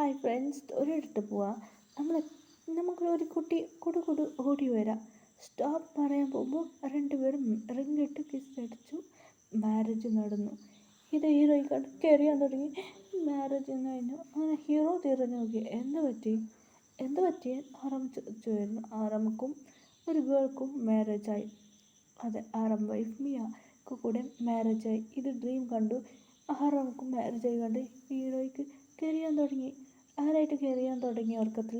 Hi friends, ഒരിടത്ത് പോവാം. നമ്മൾ നമുക്കൊരു കുട്ടി കൊടു ഓടി വരാം. സ്റ്റോപ്പ് പറയാൻ പോകുമ്പോൾ രണ്ടുപേരും റിങ്ങിട്ട് കിസ് അടിച്ചു. മാരേജ് നടന്നു. ഇത് ഹീറോയി കണ്ട് കയറിയാൻ തുടങ്ങി. മാരേജ് എന്ന് കഴിഞ്ഞു. അങ്ങനെ ഹീറോ തിരിഞ്ഞു നോക്കി. എന്ത് പറ്റി ആറാം ചോദിച്ചു. ആറാമക്കും ഒരു ഗേൾക്കും മാരേജായി. അതെ, ആറാം വൈഫ് മിയക്ക് കൂടെ മാരേജായി. ഇത് ഡ്രീം കണ്ടു. ആറാമക്കും മാരേജായി കണ്ട് ഹീറോയ്ക്ക് കയറിയാൻ തുടങ്ങി. ആരായിട്ട് കയറിയാൻ തുടങ്ങി ഉറക്കത്തിൽ.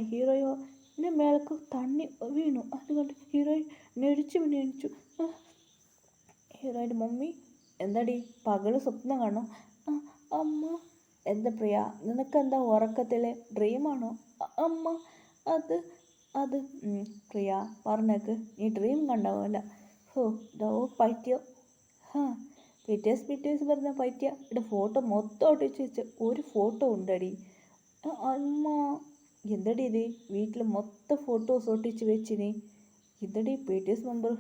ഹീറോയുടെ മേൾക്ക് തണ്ണി വീണു. അതുകൊണ്ട് ഹീറോയിൻ നെടിച്ചു. ഹീറോയുടെ മമ്മി, എന്താടി പകല് സ്വപ്നം കാണോ? അമ്മ. എന്താ പ്രിയ, നിനക്കെന്താ ഉറക്കത്തിലെ ഡ്രീമാണോ? അമ്മ, അത് പ്രിയ പറഞ്ഞേക്ക്, നീ ഡ്രീം കണ്ടാവല്ല. ദോ പറ്റിയോ? പിറ്റേസ് പറഞ്ഞ പറ്റിയ ഇവിടെ ഫോട്ടോ മൊത്തം ഒട്ടിച്ച് വെച്ച് ഒരു ഫോട്ടോ ഉണ്ടടി. അമ്മ, എന്തടി ഇത്? വീട്ടിൽ മൊത്തം ഫോട്ടോസ് ഒട്ടിച്ച് വെച്ചിനി. ഇതടി പിറ്റേസ് മെമ്പർ.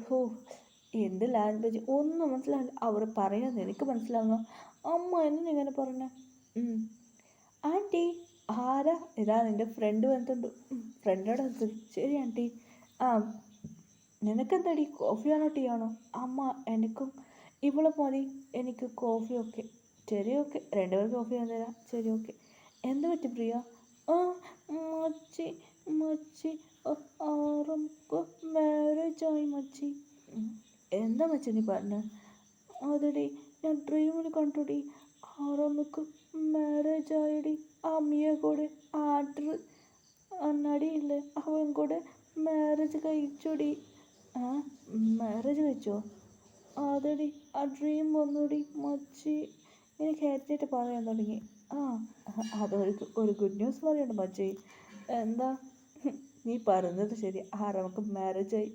എന്ത് ലാംഗ്വേജ് ഒന്നും മനസ്സിലാവില്ല. അവർ പറയുന്നത് എനിക്ക് മനസ്സിലാവുന്നു. അമ്മ എന്നിങ്ങനെ പറഞ്ഞ. ആൻറ്റി, ആരാ? ഇതാ നിൻ്റെ ഫ്രണ്ട് വന്നിട്ടുണ്ട്. ഫ്രണ്ടോട് ശരി ആൻറ്റി. നിനക്കെന്താടി, കോഫിയാണോ ടീ ആണോ? അമ്മ, എനിക്കും ഇവളെ മതി. എനിക്ക് കോഫിയൊക്കെ. ശരി, ഓക്കെ, രണ്ടുപേർക്ക് കോഫി തരാം. ശരി, ഓക്കെ. എന്ത് പറ്റി പ്രിയ? മച്ചി ആറമ്മക്ക് മാരേജായി മച്ചി. എന്താ മച്ചി നീ പറഞ്ഞ? അതെടി, ഞാൻ ഡ്രീമിൽ കണ്ടുടി. ആറമ്മക്ക് മാരേജായടി. അമ്മിയെ കൂടെ ആർഡർ നടിയില്ലേ, അവൻ കൂടെ മാരേജ് കഴിച്ചോടി. മാരേജ് കഴിച്ചോ? അതെടി, ആ ഡ്രീം വന്നുടി മച്ചി. എനിക്ക് ഹെഡായിട്ട് പറയാൻ തുടങ്ങി. അതൊരു ഗുഡ് ന്യൂസ് പറയണ്ട മച്ചി. എന്താ? നീ പറഞ്ഞത് ശരി, ആറമ്മക്ക് മാരേജായി.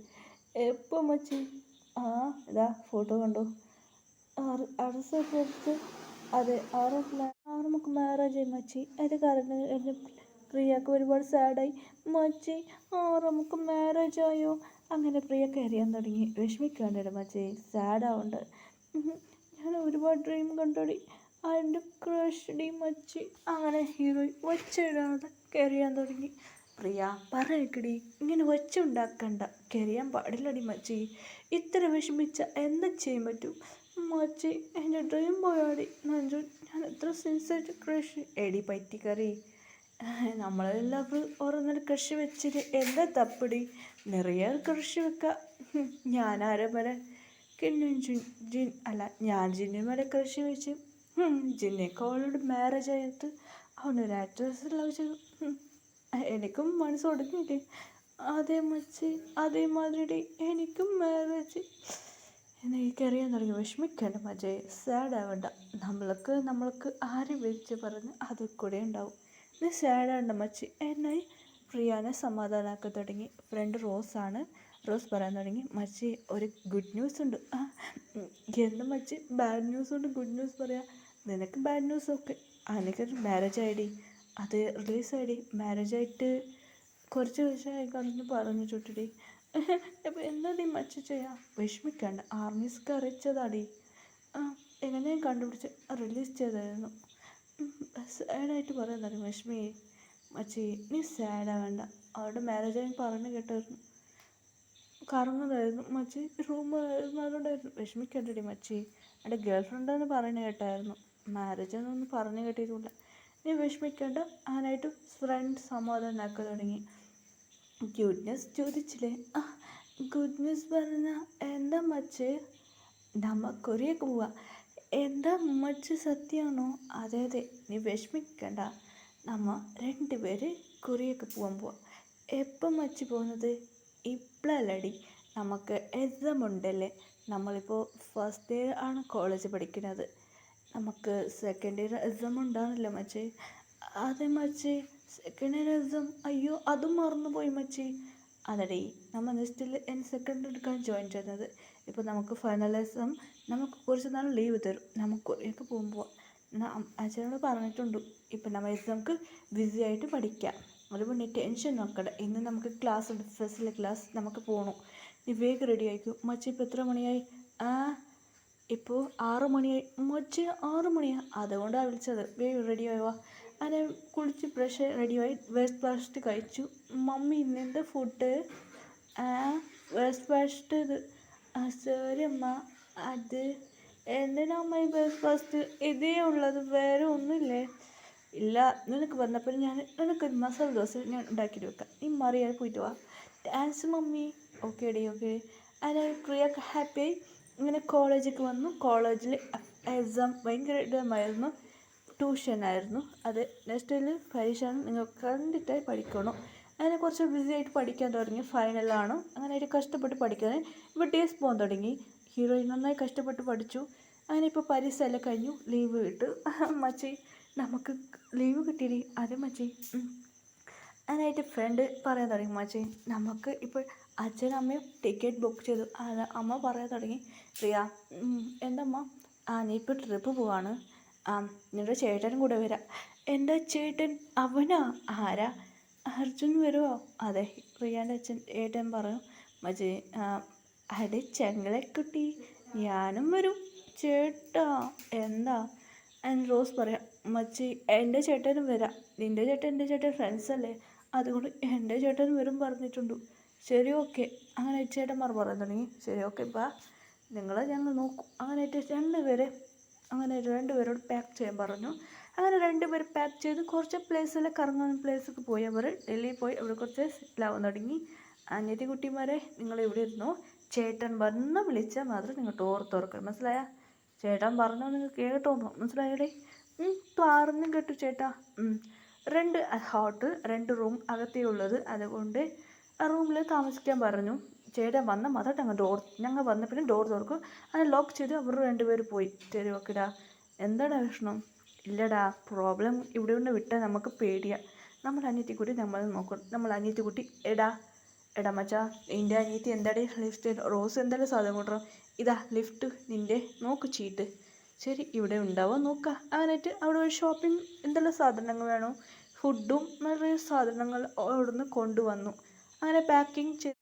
എപ്പോൾ മച്ചി? ഇതാ ഫോട്ടോ കണ്ടോ? അറസൊക്കെ എടുത്ത്. അതെ, ആറമ്മക്ക് മാരേജായി മച്ചി. അത് കാരണം പ്രിയക്ക് ഒരുപാട് സാഡായി. മച്ചി, ആറമ്മക്ക് മാരേജായോ? അങ്ങനെ പ്രിയ കയറിയാൻ തുടങ്ങി. വിഷമിക്കാണ്ടേ മച്ചി, സാഡാവുണ്ട്. ഞാൻ ഒരുപാട് ഡ്രീം കണ്ടോടി. അതിൻ്റെ ക്രഷ് ഡി മച്ചി. അങ്ങനെ ഹീറോ ഒച്ചയിടാതെ കയറിയാൻ തുടങ്ങി. പ്രിയ പറയക്കടി, ഇങ്ങനെ ഒച്ച ഉണ്ടാക്കണ്ട. കയറിയാൻ പാടില്ലടി മച്ചി. ഇത്ര വിഷമിച്ച എന്താ ചെയ്യാൻ പറ്റും മച്ചി? എൻ്റെ ഡ്രീം പോയാടി. ഞാൻ എത്ര സിൻസിയർ ക്രഷ് എടി പറ്റിക്കറി. നമ്മളെല്ലാവരും ഓരോന്നൊരു ക്രഷ് വെച്ചിട്ട് എന്താ തപ്പടി? നിറയെ ക്രഷ് വെക്കാം. ഞാനാരെ വരെ ഞാൻ ജിന്നു വരെ ക്രഷ് വെച്ച്. ജിന്നേക്ക് അവളോട് മാരേജ് ആയിട്ട് അവനൊരു ആക്ട്രസ് ലവ് ചെയ്തു. എനിക്കും മനസ്സ് ഒടുങ്ങിയില്ലേ? അതേ മച്ചി, അതേമാതിരി എനിക്കും മാരേജ്. എനിക്കറിയാൻ തുടങ്ങി. വിഷമിക്കേണ്ട മജയെ, സാഡ് ആവണ്ട. നമ്മൾക്ക് ആരും വിളിച്ച് പറഞ്ഞ് അതിൽ കൂടെ ഉണ്ടാവും. നീ സാഡാവണ്ട മച്ചി. എന്നായി പ്രിയാനെ സമാധാനമാക്കി തുടങ്ങി. ഫ്രണ്ട് റോസ് പറയാൻ തുടങ്ങി. മച്ചി, ഒരു ഗുഡ് ന്യൂസ് ഉണ്ട്. എന്ത് മച്ചി, ബാഡ് ന്യൂസ് കൊണ്ട് ഗുഡ് ന്യൂസ് പറയാം? നിനക്ക് ബാഡ് ന്യൂസ് ഒക്കെ. എനിക്കൊരു മാരേജ് ആയിടി. അത് റിലീസായിടി. മാരേജായിട്ട് കുറച്ച് ദിവസമായി കണ്ടു പറഞ്ഞു ചുട്ടിടി. അപ്പോൾ എന്താടി മച്ചി ചെയ്യാം? വിഷമിക്കാണ്ട്. ആർമീസ്ക്ക് അറിയിച്ചതാടി. എങ്ങനെയും കണ്ടുപിടിച്ച് റിലീസ് ചെയ്തായിരുന്നു. സാഡായിട്ട് പറയാൻ തുടങ്ങി. വിഷമി മച്ചി, നീ സാഡാവേണ്ട. അവരുടെ മാരേജായി പറഞ്ഞു കേട്ടായിരുന്നു. കറങ്ങുന്നതായിരുന്നു മച്ചി. റൂമായിരുന്നാലുണ്ടായിരുന്നു. വിഷമിക്കണ്ടടി മച്ചി. എൻ്റെ ഗേൾ ഫ്രണ്ടെന്ന് പറഞ്ഞു കേട്ടായിരുന്നു. മാരേജ് എന്നൊന്നും പറഞ്ഞു കേട്ടിട്ടില്ല. നീ വിഷമിക്കേണ്ട. അതിനായിട്ട് ഫ്രണ്ട് സമാധാനമാക്കാൻ തുടങ്ങി. ഗുഡ് ന്യൂസ് ചോദിച്ചില്ലേ? ഗുഡ് ന്യൂസ് പറഞ്ഞാൽ എന്താ മച്ചി? നമ്മ കൊറിയൊക്കെ പോവാ. എന്താ മച്ചി, സത്യമാണോ? അതെ, നീ വിഷമിക്കണ്ട. നമ്മ രണ്ടുപേര് കൊറിയൊക്കെ പോകാൻ പോവാം. എപ്പം മച്ചി പോകുന്നത്? ഇപ്പോഴല്ലടി, നമുക്ക് എക്സാം ഉണ്ടല്ലേ. നമ്മളിപ്പോൾ ഫസ്റ്റ് ഇയർ ആണ് കോളേജ് പഠിക്കുന്നത്. നമുക്ക് സെക്കൻഡ് ഇയർ എക്സാം ഉണ്ടാവില്ല മച്ചി. അതെ മച്ചി, സെക്കൻഡ് ഇയർ എക്സാം. അയ്യോ, അതും മറന്നുപോയി മച്ചി. അതെടി, നമ്മൾ നെക്സ്റ്റിൽ സെക്കൻഡ് എടുക്കാൻ ജോയിൻ ചെയ്യുന്നത്. ഇപ്പോൾ നമുക്ക് ഫൈനൽ എക്സാം, നമുക്ക് കുറച്ച് നാൾ ലീവ് തരും. നമുക്ക് കൊറിയൊക്കെ പോകുമ്പോൾ അച്ഛനോട് പറഞ്ഞിട്ടുണ്ട്. ഇപ്പം നമ്മൾ എക്സാംക്ക് ബിസി ആയിട്ട് പഠിക്കാം. അതുകൊണ്ട് നീ ടെൻഷൻ നോക്കണ്ട. ഇന്ന് നമുക്ക് ക്ലാസ് ഉണ്ട്, ഫസ്റ്റിലെ ക്ലാസ്. നമുക്ക് പോകണം. നീ വേഗം റെഡി ആയിക്കോ മച്ചി. ഇപ്പോൾ എത്ര മണിയായി? ഇപ്പോൾ 6 മണിയായി മച്ചി. 6 മണിയാണ്. അതുകൊണ്ടാണ് വിളിച്ചത്. വേഗം റെഡി ആവുക. അങ്ങനെ കുളിച്ച് ബ്രഷ് റെഡിയായി ബ്രേക്ക്ഫാസ്റ്റ് കഴിച്ചു. മമ്മി ഇന്നെന്താ ഫുഡ്? ബ്രേക്ക്ഫാസ്റ്റ് ഇത് സോറി അമ്മ, അത് എന്തിനാ അമ്മ ഈ ബ്രേക്ക്ഫാസ്റ്റ് ഇതേ ഉള്ളത്, വേറെ ഒന്നുമില്ലേ? ഇല്ല, നിനക്ക് വന്നപ്പോൾ നിനക്കൊരു മസാല ദോശ ഞാൻ ഉണ്ടാക്കിയിട്ട് വെക്കാം, നീ മറിയാതെ പോയിട്ട് വാ. Thanks mummy. Okay D okay. അങ്ങനെ പ്രിയൊക്കെ ഹാപ്പിയായി. ഇങ്ങനെ കോളേജിലേക്ക് വന്നു. കോളേജിൽ എക്സാം ഭയങ്കര ഇടമായിരുന്നു, ട്യൂഷനായിരുന്നു. അത് നെക്സ്റ്റ് ഡേയിൽ പരീക്ഷയാണ്, നിങ്ങൾ കണ്ടിട്ടായി പഠിക്കണം. അങ്ങനെ കുറച്ച് ബിസി ആയിട്ട് പഠിക്കാൻ തുടങ്ങി. ഫൈനലാണ്, അങ്ങനെയായിട്ട് കഷ്ടപ്പെട്ട് പഠിക്കാൻ ഇപ്പോൾ ഡേയ്സ് പോകാൻ തുടങ്ങി. ഹീറോയിൻ നന്നായി കഷ്ടപ്പെട്ട് പഠിച്ചു. അങ്ങനെ ഇപ്പോൾ പരീക്ഷ എല്ലാം കഴിഞ്ഞു, ലീവ് കിട്ടു. മച്ചി നമുക്ക് ലീവ് കിട്ടിയില്ലേ? അതെ മച്ചി. അതിനായിട്ട് ഫ്രണ്ട് പറയാൻ തുടങ്ങി, മച്ചി നമുക്ക് ഇപ്പോൾ അച്ഛനും അമ്മയും ടിക്കറ്റ് ബുക്ക് ചെയ്തു. അമ്മ പറയാൻ തുടങ്ങി, പ്രിയ എന്തമ്മ? നീ ഇപ്പോൾ ട്രിപ്പ് പോവാണ്, നിൻ്റെ ചേട്ടനും കൂടെ വരാം. എൻ്റെ ചേട്ടൻ? അവനാ? ആരാ? അർജുൻ വരുമോ? അതെ, പ്രിയാൻ്റെ അച്ഛൻ ഏട്ടൻ പറഞ്ഞു. മച്ചി അടി ചെങ്ങളെക്കുട്ടി, ഞാനും വരും ചേട്ടാ. എന്താ? റോസ് പറയാം, മച്ചി എൻ്റെ ചേട്ടനും വരാം. നിൻ്റെ ചേട്ടൻ എൻ്റെ ചേട്ടൻ ഫ്രണ്ട്സ് അല്ലേ, അതുകൊണ്ട് എൻ്റെ ചേട്ടനും വരും പറഞ്ഞിട്ടുണ്ട്. ശരി ഓക്കെ. അങ്ങനെ ചേട്ടന്മാർ പറയാൻ തുടങ്ങി. ശരി ഓക്കെ ബാ, നിങ്ങളെ ഞങ്ങൾ നോക്കും. അങ്ങനെ രണ്ടുപേരോട് പാക്ക് ചെയ്യാൻ പറഞ്ഞു. അങ്ങനെ രണ്ടുപേർ പാക്ക് ചെയ്ത് കുറച്ച് പ്ലേസെല്ലാം കറങ്ങാൻ പ്ലേസൊക്കെ പോയി. അവർ ഡൽഹിയിൽ പോയി അവിടെ കുറച്ച് സെറ്റിലാവാൻ തുടങ്ങി. അനിയത്തി കുട്ടിമാരെ നിങ്ങൾ ഇവിടെ ഇരുന്നോ, ചേട്ടൻ വന്ന് വിളിച്ചാൽ മാത്രം നിങ്ങൾ ഡോർ തുറക്കണം, മനസ്സിലായ? ചേട്ടൻ പറഞ്ഞോ നിങ്ങൾ കേട്ടോന്നോ, മനസ്സിലായടേ? പറഞ്ഞു കേട്ടു ചേട്ടാ. 2 ഹോട്ടൽ 2 റൂം അകത്തേ ഉള്ളത്, അതുകൊണ്ട് ആ റൂമിൽ താമസിക്കാൻ പറഞ്ഞു. ചേട്ടൻ വന്ന മാത്രം ഞങ്ങൾ വന്ന പിന്നെ ഡോർ തുറക്കും. അങ്ങനെ ലോക്ക് ചെയ്ത് അവർ രണ്ടുപേരും പോയി. ശരി ഓക്കെടാ. എന്താടാ പ്രശ്നം? ഇല്ലടാ, പ്രോബ്ലം ഇവിടെ കൊണ്ട് വിട്ടാൽ നമുക്ക് പേടിയാണ്. നമ്മൾ അനിയത്തിക്കുട്ടി നമ്മൾ നോക്കണം. നമ്മൾ അനിയത്തിക്കുട്ടി എടാ മച്ചാ, നിൻ്റെ അനിയത്തി എന്താടേ ലിഫ്റ്റ്? റോസ് എന്തായാലും സാധനം കൊണ്ടുവരോ? ഇതാ ലിഫ്റ്റ് നിൻ്റെ, നോക്ക് ചീട്ട്. ശരി ഇവിടെ ഉണ്ടാവുക നോക്കാം. അങ്ങനെയായിട്ട് അവിടെ ഒരു ഷോപ്പിംഗ് എന്തെല്ലാം സാധനങ്ങൾ വേണോ, ഫുഡും നിറയെ സാധനങ്ങൾ അവിടുന്ന് കൊണ്ടുവന്നു. അങ്ങനെ പാക്കിങ് ചെയ്ത്